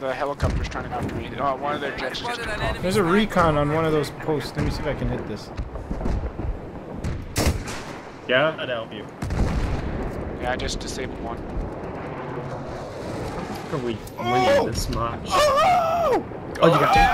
the helicopter's trying to come to me. Oh, one of their jets just took off. There's a recon on one of those posts. Let me see if I can hit this. Yeah, that'd help you. Yeah, I just disabled one. How are we winning this much? Oh, you got it.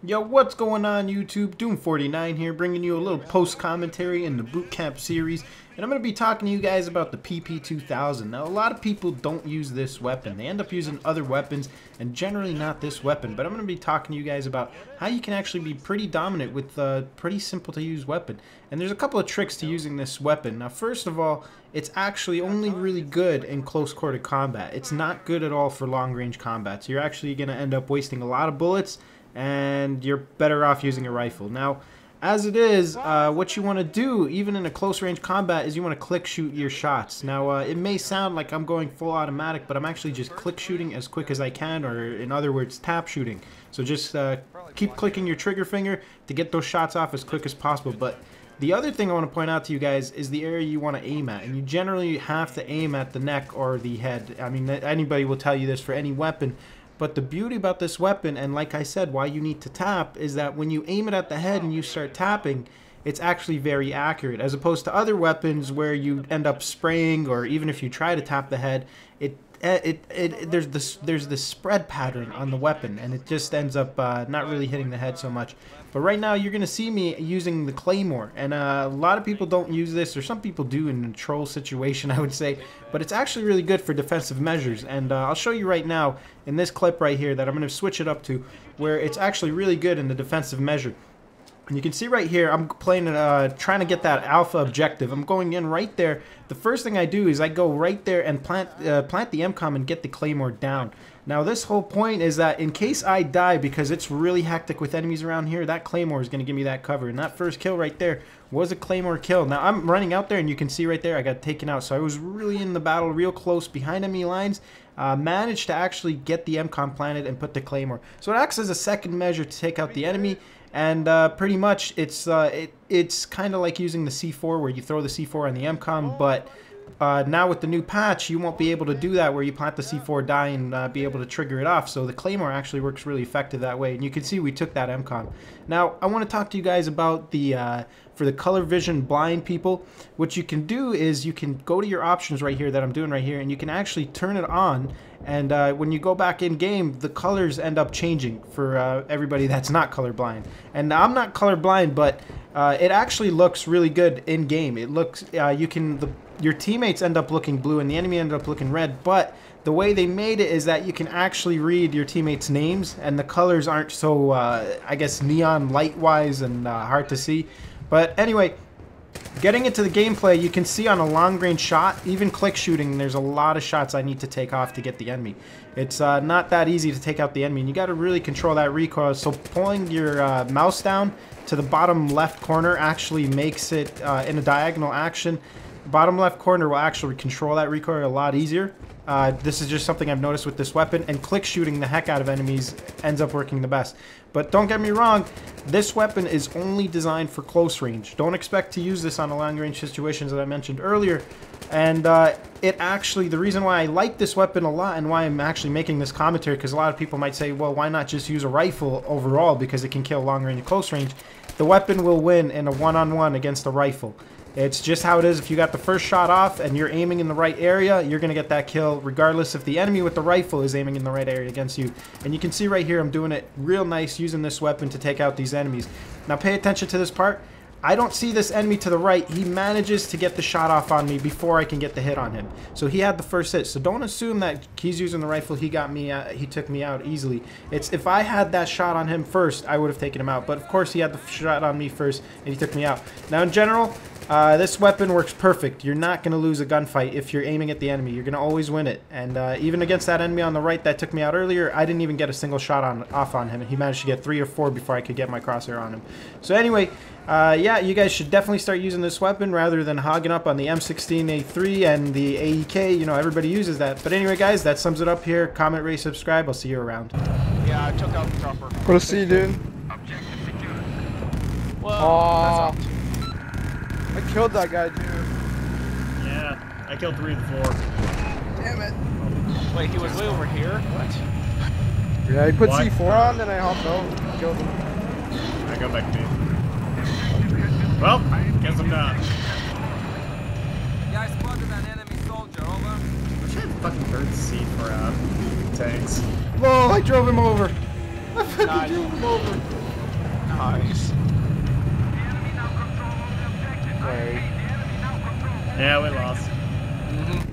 Yo, what's going on YouTube? Doom49 here, bringing you a little post-commentary in the Bootcamp series. And I'm going to be talking to you guys about the PP2000. Now, a lot of people don't use this weapon. They end up using other weapons, and generally not this weapon. But I'm going to be talking to you guys about how you can actually be pretty dominant with a pretty simple-to-use weapon. And there's a couple of tricks to using this weapon. Now, first of all, it's actually only really good in close-quarter combat. It's not good at all for long-range combat. So you're actually going to end up wasting a lot of bullets, and you're better off using a rifle. Now, as it is, what you want to do, even in a close-range combat, is you want to click shoot your shots. Now, it may sound like I'm going full automatic, but I'm actually just click shooting as quick as I can, or in other words, tap shooting. So just keep clicking your trigger finger to get those shots off as quick as possible. But the other thing I want to point out to you guys is the area you want to aim at. And you generally have to aim at the neck or the head. I mean, anybody will tell you this for any weapon. But the beauty about this weapon, and like I said, why you need to tap, is that when you aim it at the head and you start tapping, it's actually very accurate. As opposed to other weapons where you end up spraying, or even if you try to tap the head, there's this spread pattern on the weapon, and it just ends up not really hitting the head so much. But right now you're going to see me using the Claymore, and a lot of people don't use this, or some people do in a troll situation, I would say, but it's actually really good for defensive measures. And I'll show you right now in this clip right here that I'm going to switch it up to, where it's actually really good in the defensive measure. And you can see right here, I'm playing trying to get that alpha objective. I'm going in right there. The first thing I do is I go right there and plant the MCOM and get the Claymore down. Now this whole point is that in case I die, because it's really hectic with enemies around here, that Claymore is going to give me that cover. And that first kill right there was a Claymore kill. Now I'm running out there and you can see right there I got taken out. So I was really in the battle real close behind enemy lines. Managed to actually get the MCOM planted and put the Claymore. So it acts as a second measure to take out the enemy. And pretty much it's kind of like using the C4 where you throw the C4 on the MCOM, but now with the new patch you won't be able to do that where you plant the C4 die and be able to trigger it off. So the Claymore actually works really effective that way, and you can see we took that MCOM. Now I want to talk to you guys about the for the color vision blind people. What you can do is you can go to your options right here that I'm doing right here, and you can actually turn it on, and when you go back in game the colors end up changing for everybody that's not colorblind. And I'm not colorblind, but it actually looks really good in game. It looks your teammates end up looking blue and the enemy end up looking red, but the way they made it is that you can actually read your teammates' names, and the colors aren't so I guess neon light wise and hard to see. But anyway, getting into the gameplay, you can see on a long range shot, even click shooting, there's a lot of shots I need to take off to get the enemy. It's not that easy to take out the enemy, and you got to really control that recoil. So pulling your mouse down to the bottom left corner actually makes it in a diagonal action. Bottom left corner will actually control that recoil a lot easier. This is just something I've noticed with this weapon, and click shooting the heck out of enemies ends up working the best. But don't get me wrong, this weapon is only designed for close range. Don't expect to use this on a long range situations that I mentioned earlier. And it actually, the reason why I like this weapon a lot and why I'm actually making this commentary, because a lot of people might say, well, why not just use a rifle overall because it can kill long range and close range. The weapon will win in a one-on-one against a rifle. It's just how it is. If you got the first shot off and you're aiming in the right area, you're going to get that kill regardless if the enemy with the rifle is aiming in the right area against you. And you can see right here I'm doing it real nice using this weapon to take out these enemies. Now pay attention to this part. I don't see this enemy to the right. He manages to get the shot off on me before I can get the hit on him. So he had the first hit. So don't assume that he's using the rifle. He got me. He took me out easily. It's if I had that shot on him first, I would have taken him out. But of course he had the shot on me first, and he took me out. Now in general, this weapon works perfect. You're not going to lose a gunfight if you're aiming at the enemy. You're going to always win it. And even against that enemy on the right that took me out earlier, I didn't even get a single shot off on him. He managed to get 3 or 4 before I could get my crosshair on him. So anyway, yeah, you guys should definitely start using this weapon rather than hogging up on the M16A3 and the AEK. You know, everybody uses that. But anyway, guys, that sums it up here. Comment, rate, subscribe. I'll see you around. Yeah, I took out the chopper. Proceed, dude. Objective secured. Well, I killed that guy, dude. Yeah, I killed 3 of the 4. Damn it. Wait, he was way over here? What? Yeah, he put Why? C4 on, then I hopped out and killed him. I go back B. Well, guess I'm done. Yeah, I spotted an enemy soldier, over. I should have fucking heard C for tanks. Whoa, I drove him over. I fucking Nice. drove him over. Nice. Sorry. Yeah, we lost. Mm-hmm.